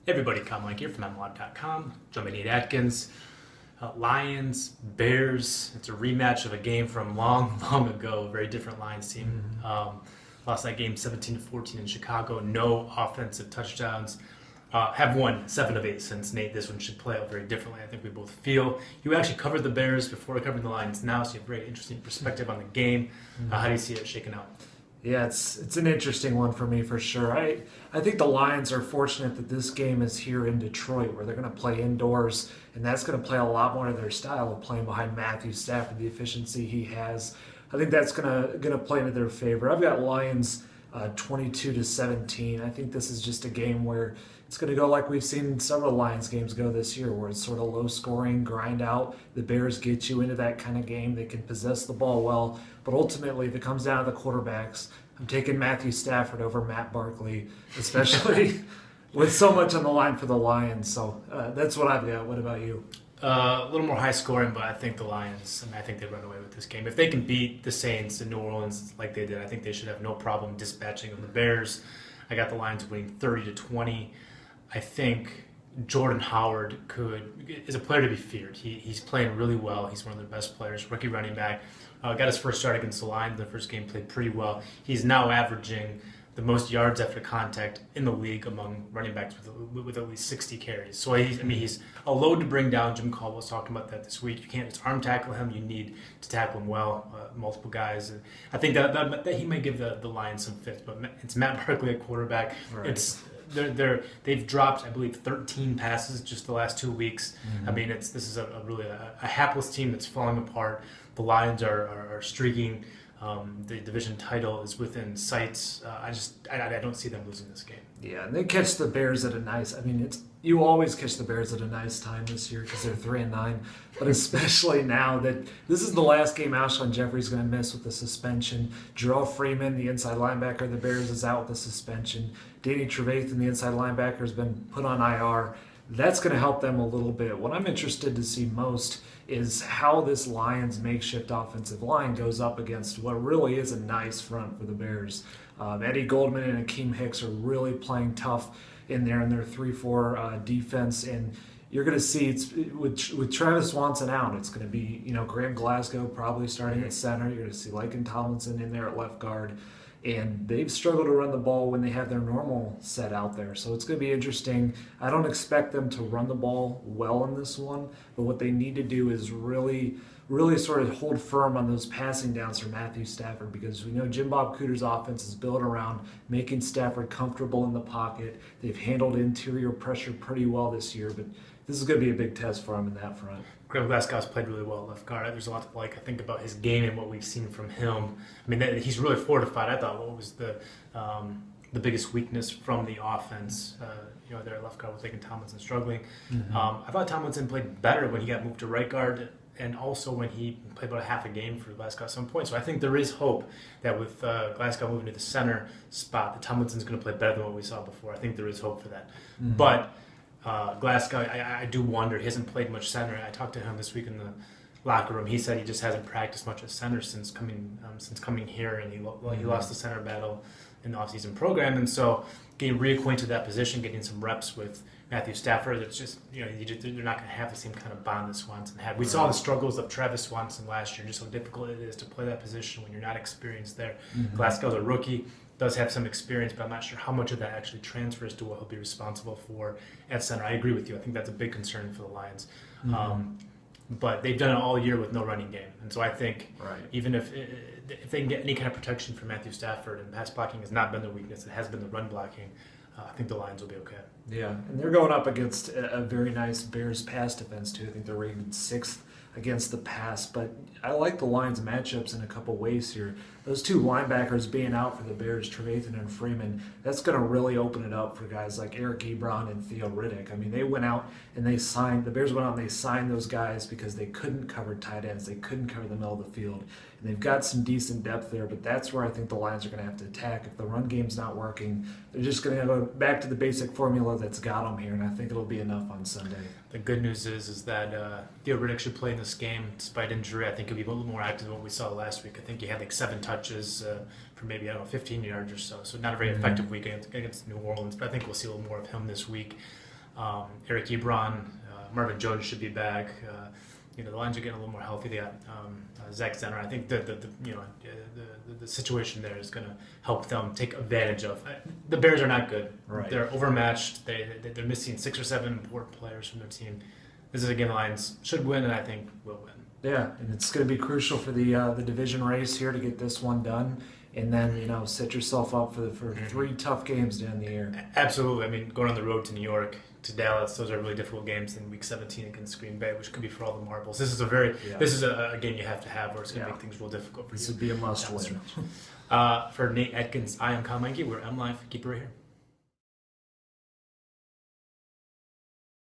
Everybody, Meinke here from MLive.com. Join me, Atkins. Lions, Bears. It's a rematch of a game from long, long ago. A very different Lions team. Lost that game 17-14 in Chicago. No offensive touchdowns. Have won 7 of 8 since. Nate, this one should play out very differently. I think we both feel. You actually covered the Bears before covering the Lions now, so you have a very interesting perspective on the game. How do you see it shaking out? Yeah, it's an interesting one for me for sure. I think the Lions are fortunate that this game is here in Detroit, where they're going to play indoors, and that's going to play a lot more to their style of playing behind Matthew Stafford, the efficiency he has. I think that's going to play into their favor. I've got Lions 22-17. I think this is just a game where it's going to go like we've seen several Lions games go this year, where it's sort of low scoring, grind out. The Bears get you into that kind of game. They can possess the ball well, but ultimately, if it comes down to the quarterbacks, I'm taking Matthew Stafford over Matt Barkley, especially with so much on the line for the Lions. So that's what I've got. What about you? A little more high scoring, but I think the Lions, I think they run away with this game. If they can beat the Saints in New Orleans like they did, I think they should have no problem dispatching of the Bears. I got the Lions winning 30-20. I think Jordan Howard is a player to be feared. He's playing really well. He's one of the best players, rookie running back. Got his first start against the Lions. The first game played pretty well. He's now averaging the most yards after contact in the league among running backs with at least 60 carries. So he's a load to bring down. Jim Caldwell's talking about that this week. You can't just arm tackle him. You need to tackle him well, multiple guys. And I think that he may give the Lions some fits, but it's Matt Barkley at quarterback. Right. They've dropped, I believe, 13 passes just the last 2 weeks. I mean, this is a really hapless team that's falling apart. The Lions are streaking. The division title is within sights. I don't see them losing this game. Yeah, and they catch the Bears at a nice. I mean, you always catch the Bears at a nice time this year because they're 3-9. But especially now that this is the last game Alshon Jeffrey's going to miss with the suspension. Jarrell Freeman, the inside linebacker of the Bears, is out with the suspension. Danny Trevathan, the inside linebacker, has been put on IR. That's going to help them a little bit. What I'm interested to see most is how this Lions makeshift offensive line goes up against what really is a nice front for the Bears. Eddie Goldman and Akeem Hicks are really playing tough in there in their 3-4 defense, and you're going to see with Travis Swanson out, it's going to be Graham Glasgow probably starting at center. You're going to see Laken Tomlinson in there at left guard. And they've struggled to run the ball when they have their normal set out there. So it's going to be interesting. I don't expect them to run the ball well in this one, but what they need to do is really, really sort of hold firm on those passing downs for Matthew Stafford, because we know Jim Bob Cooter's offense is built around making Stafford comfortable in the pocket. They've handled interior pressure pretty well this year, but this is going to be a big test for him in that front. Graham Glasgow's played really well at left guard. There's a lot to like, I think, about his game and what we've seen from him. I mean, he's really fortified. I thought what was the biggest weakness from the offense, there at left guard with Laken Tomlinson struggling. I thought Tomlinson played better when he got moved to right guard, and also when he played about half a game for Glasgow at some point. So I think there is hope that with Glasgow moving to the center spot, that Tomlinson's going to play better than what we saw before. I think there is hope for that. But Glasgow, I do wonder. He hasn't played much center. I talked to him this week in the locker room. He said he just hasn't practiced much at center since coming here, and he lost the center battle in the offseason program. And so getting reacquainted to that position, getting some reps with Matthew Stafford, it's just they're not going to have the same kind of bond that Swanson had. We saw the struggles of Travis Swanson last year, just how difficult it is to play that position when you're not experienced there. Glasgow's a rookie. Does have some experience, but I'm not sure how much of that actually transfers to what he'll be responsible for at center. I agree with you. I think that's a big concern for the Lions. But they've done it all year with no running game. And so I think even if they can get any kind of protection from Matthew Stafford, and pass blocking has not been their weakness, it has been the run blocking, I think the Lions will be okay. Yeah, and they're going up against a very nice Bears pass defense, too. I think they're rated 6th against the pass, but I like the Lions matchups in a couple ways here. Those two linebackers being out for the Bears, Trevathan and Freeman, that's going to really open it up for guys like Eric Ebron and Theo Riddick. I mean, they went out and the Bears went out and they signed those guys because they couldn't cover tight ends. They couldn't cover the middle of the field. And they've got some decent depth there, but that's where I think the Lions are going to have to attack. If the run game's not working, they're just going to go back to the basic formula that's got them here, and I think it'll be enough on Sunday. The good news is that Theo Riddick should play in this game despite injury. I think he'll be a little more active than what we saw last week. I think he had like 7 touches for maybe, 15 yards or so. So not a very effective week against New Orleans, but I think we'll see a little more of him this week. Eric Ebron, Marvin Jones should be back. The lines are getting a little more healthy. They got Zach Zenner. I think the situation there is going to help them take advantage of. The Bears are not good. Right. They're overmatched. They're missing 6 or 7 important players from their team. This is a game the Lions should win, and I think will win. Yeah, and it's going to be crucial for the division race here to get this one done, and then set yourself up for 3 tough games down the year. Absolutely. I mean, going on the road to New York, to Dallas, those are really difficult games in Week 17 against Green Bay, which could be for all the marbles. This is a game you have to have, or it's going to make things real difficult for you. This would be a must win. For Nate Atkins, I am Kyle Meinke. We're MLive. Keep it right here.